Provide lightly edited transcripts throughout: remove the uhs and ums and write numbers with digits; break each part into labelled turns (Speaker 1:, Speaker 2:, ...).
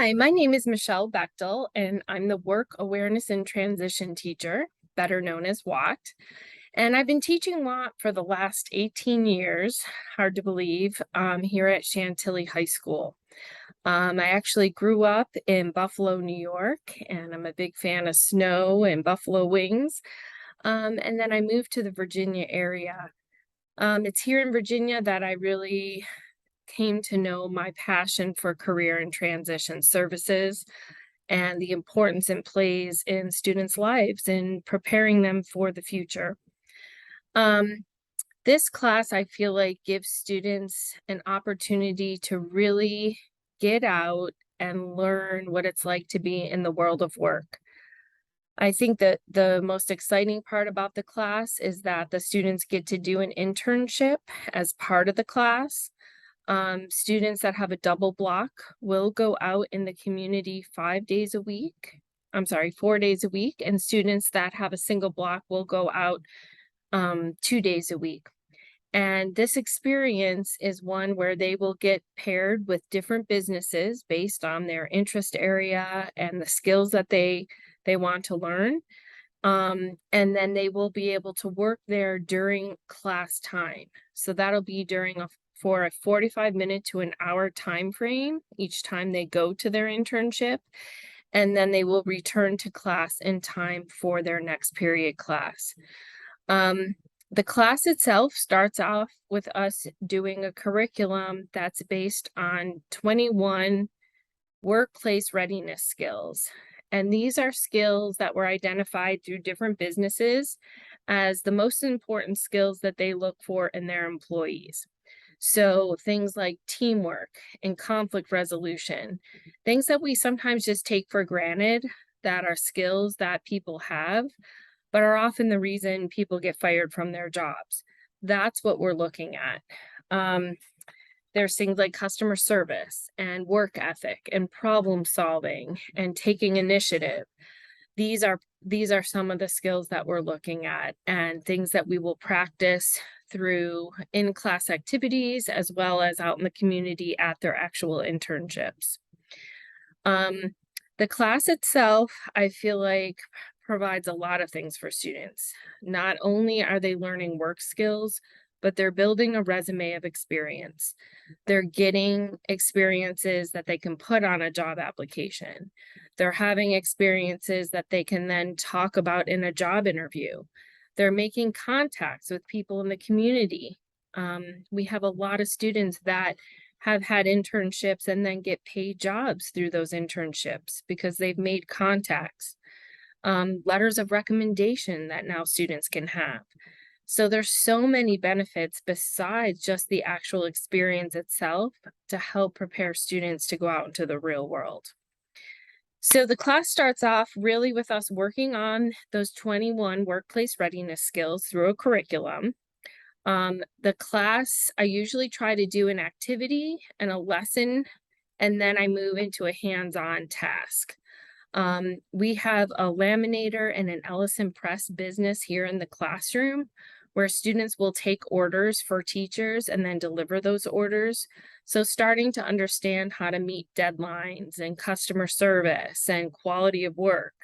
Speaker 1: Hi, my name is Michelle Bechtel, and I'm the Work Awareness and Transition Teacher, better known as WAT. And I've been teaching WAT for the last 18 years, hard to believe, here at Chantilly High School. I actually grew up in Buffalo, New York, and I'm a big fan of snow and buffalo wings. And then I moved to the Virginia area. It's here in Virginia that I really came to know my passion for career and transition services and the importance it plays in students' lives and preparing them for the future. Um, this class, I feel like, gives students an opportunity to really get out and learn what it's like to be in the world of work. I think that the most exciting part about the class is that the students get to do an internship as part of the class. Students that have a double block will go out in the community 5 days a week. I'm sorry, 4 days a week. And students that have a single block will go out 2 days a week. And this experience is one where they will get paired with different businesses based on their interest area and the skills that they want to learn. And then they will be able to work there during class time. So that'll be for a 45-minute to an hour time frame each time they go to their internship. And then they will return to class in time for their next period class. The class itself starts off with us doing a curriculum that's based on 21 workplace readiness skills. And these are skills that were identified through different businesses as the most important skills that they look for in their employees. So things like teamwork and conflict resolution, things that we sometimes just take for granted that are skills that people have, but are often the reason people get fired from their jobs. That's what we're looking at. There's things like customer service and work ethic and problem solving and taking initiative. These are some of the skills that we're looking at and things that we will practice through in-class activities as well as out in the community at their actual internships. The class itself, I feel like, provides a lot of things for students. Not only are they learning work skills, but they're building a resume of experience. They're getting experiences that they can put on a job application. They're having experiences that they can then talk about in a job interview. They're making contacts with people in the community. We have a lot of students that have had internships and then get paid jobs through those internships because they've made contacts. Letters of recommendation that now students can have. So there's so many benefits besides just the actual experience itself to help prepare students to go out into the real world. So the class starts off really with us working on those 21 workplace readiness skills through a curriculum. The class, I usually try to do an activity and a lesson, and then I move into a hands-on task. We have a laminator and an Ellison press business here in the classroom where students will take orders for teachers and then deliver those orders. So starting to understand how to meet deadlines and customer service and quality of work.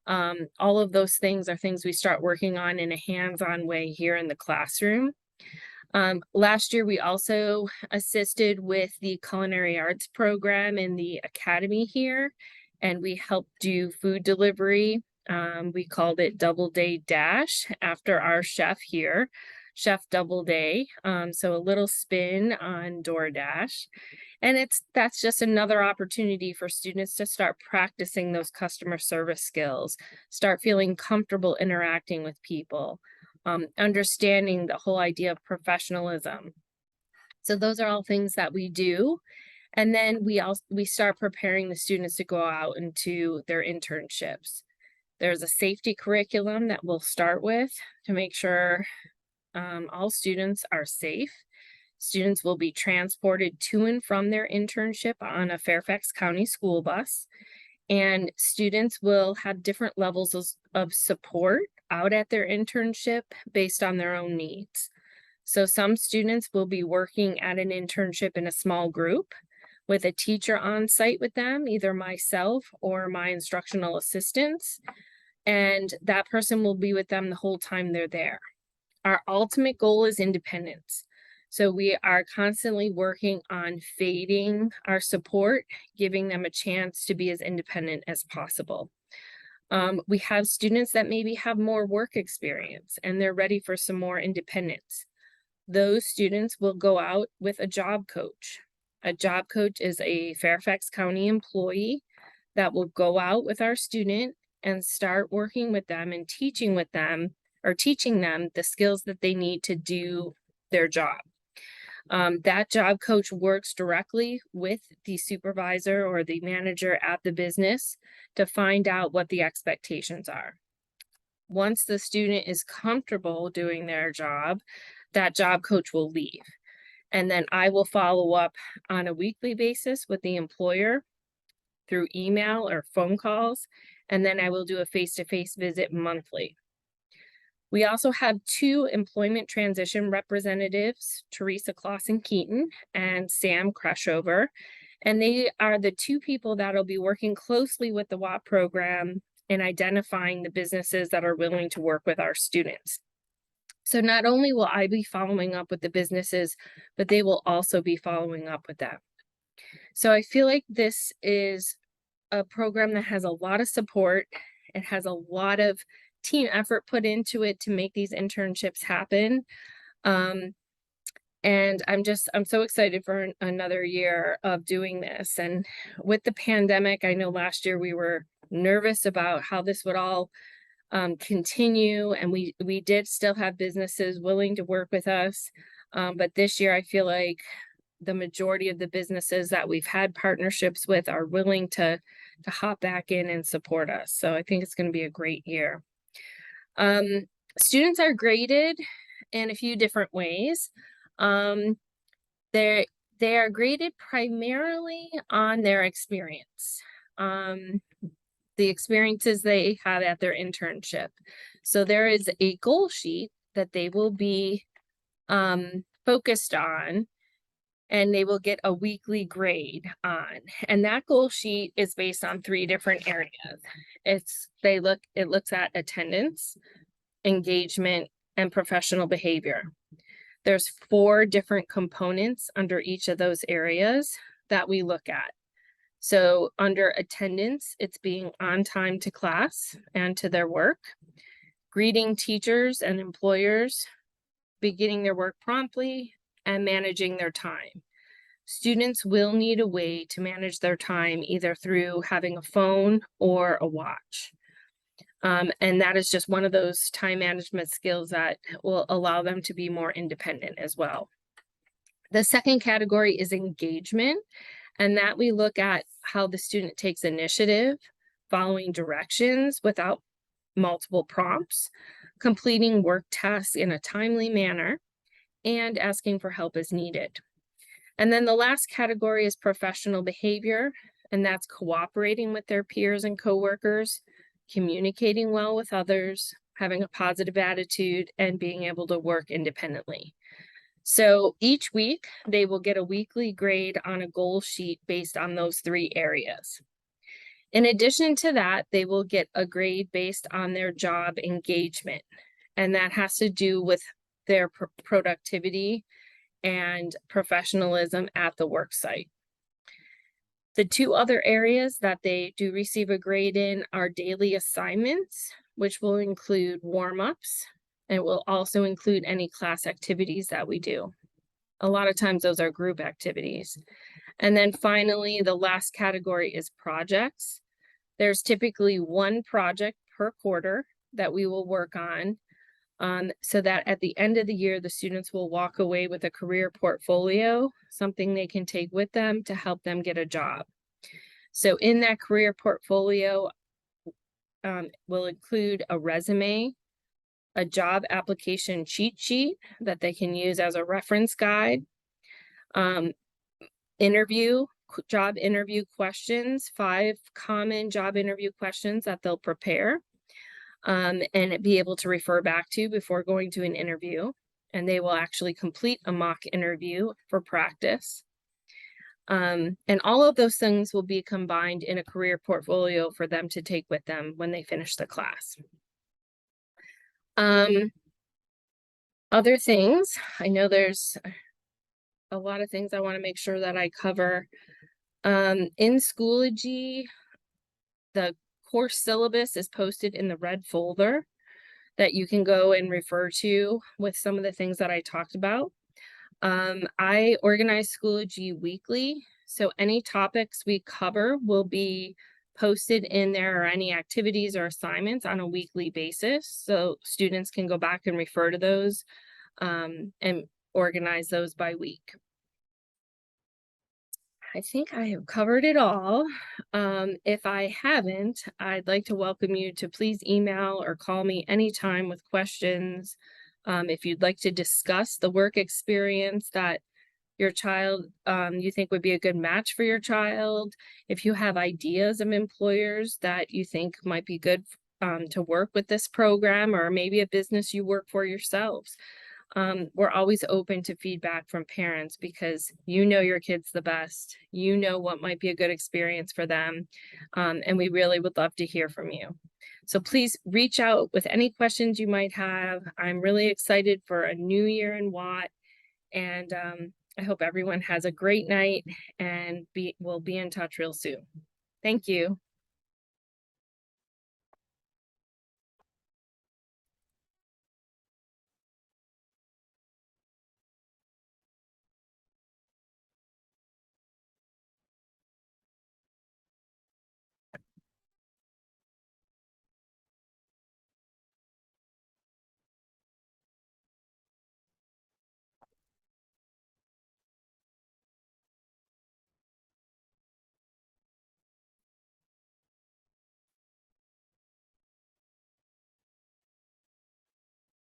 Speaker 1: All of those things are things we start working on in a hands-on way here in the classroom. Last year, we also assisted with the culinary arts program in the academy here, and we helped do food delivery. We called it Double Day Dash after our chef here, Chef Double Day. So a little spin on DoorDash. And that's just another opportunity for students to start practicing those customer service skills, start feeling comfortable interacting with people, understanding the whole idea of professionalism. So those are all things that we do. And then we start preparing the students to go out into their internships. There's a safety curriculum that we'll start with to make sure all students are safe. Students will be transported to and from their internship on a Fairfax County school bus. And students will have different levels of support out at their internship based on their own needs. So some students will be working at an internship in a small group, with a teacher on site with them, either myself or my instructional assistants, and that person will be with them the whole time they're there. Our ultimate goal is independence. So we are constantly working on fading our support, giving them a chance to be as independent as possible. We have students that maybe have more work experience and they're ready for some more independence. Those students will go out with a job coach. A job coach is a Fairfax County employee that will go out with our student and start working with them and teaching with them, or teaching them the skills that they need to do their job. That job coach works directly with the supervisor or the manager at the business to find out what the expectations are. Once the student is comfortable doing their job, that job coach will leave. And then I will follow up on a weekly basis with the employer through email or phone calls. And then I will do a face-to-face visit monthly. We also have 2 employment transition representatives, Teresa Clausen-Keaton and Sam Kreshover, and they are the 2 people that'll be working closely with the WAP program in identifying the businesses that are willing to work with our students. So not only will I be following up with the businesses, but they will also be following up with them. So I feel like this is a program that has a lot of support. It has a lot of team effort put into it to make these internships happen. And I'm so excited for another year of doing this. And with the pandemic, I know last year we were nervous about how this would all continue, and we did still have businesses willing to work with us. But this year, I feel like the majority of the businesses that we've had partnerships with are willing to hop back in and support us. So I think it's going to be a great year. Students are graded in a few different ways. They are graded primarily on their experience, the experiences they have at their internship. So there is a goal sheet that they will be focused on, and they will get a weekly grade on. And that goal sheet is based on 3 different areas. It looks at attendance, engagement, and professional behavior. There's 4 different components under each of those areas that we look at. So under attendance, it's being on time to class and to their work, greeting teachers and employers, beginning their work promptly, and managing their time. Students will need a way to manage their time either through having a phone or a watch. And that is just one of those time management skills that will allow them to be more independent as well. The second category is engagement, and that we look at how the student takes initiative, following directions without multiple prompts, completing work tasks in a timely manner, and asking for help as needed. And then the last category is professional behavior, and that's cooperating with their peers and coworkers, communicating well with others, having a positive attitude, and being able to work independently. So each week, they will get a weekly grade on a goal sheet based on those 3 areas. In addition to that, they will get a grade based on their job engagement, and that has to do with their productivity and professionalism at the work site. The 2 other areas that they do receive a grade in are daily assignments, which will include warm-ups, and it will also include any class activities that we do. A lot of times those are group activities. And then finally, the last category is projects. There's typically 1 project per quarter that we will work on, so that at the end of the year, the students will walk away with a career portfolio, something they can take with them to help them get a job. So in that career portfolio will include a resume, a job application cheat sheet that they can use as a reference guide, job interview questions, 5 common job interview questions that they'll prepare and be able to refer back to before going to an interview. And they will actually complete a mock interview for practice. And all of those things will be combined in a career portfolio for them to take with them when they finish the class. Other things, I know there's a lot of things I want to make sure that I cover. In Schoology, the course syllabus is posted in the red folder that you can go and refer to with some of the things that I talked about. I organize Schoology weekly, so any topics we cover will be posted in there, or any activities or assignments on a weekly basis, so students can go back and refer to those and organize those by week. I think I have covered it all. If I haven't, I'd like to welcome you to please email or call me anytime with questions. If you'd like to discuss the work experience that your child you think would be a good match for your child, if you have ideas of employers that you think might be good to work with this program, or maybe a business you work for yourselves. We're always open to feedback from parents, because you know your kids the best. You know what might be a good experience for them. And we really would love to hear from you. So please reach out with any questions you might have. I'm really excited for a new year in Watt. And I hope everyone has a great night, and we'll be in touch real soon. Thank you.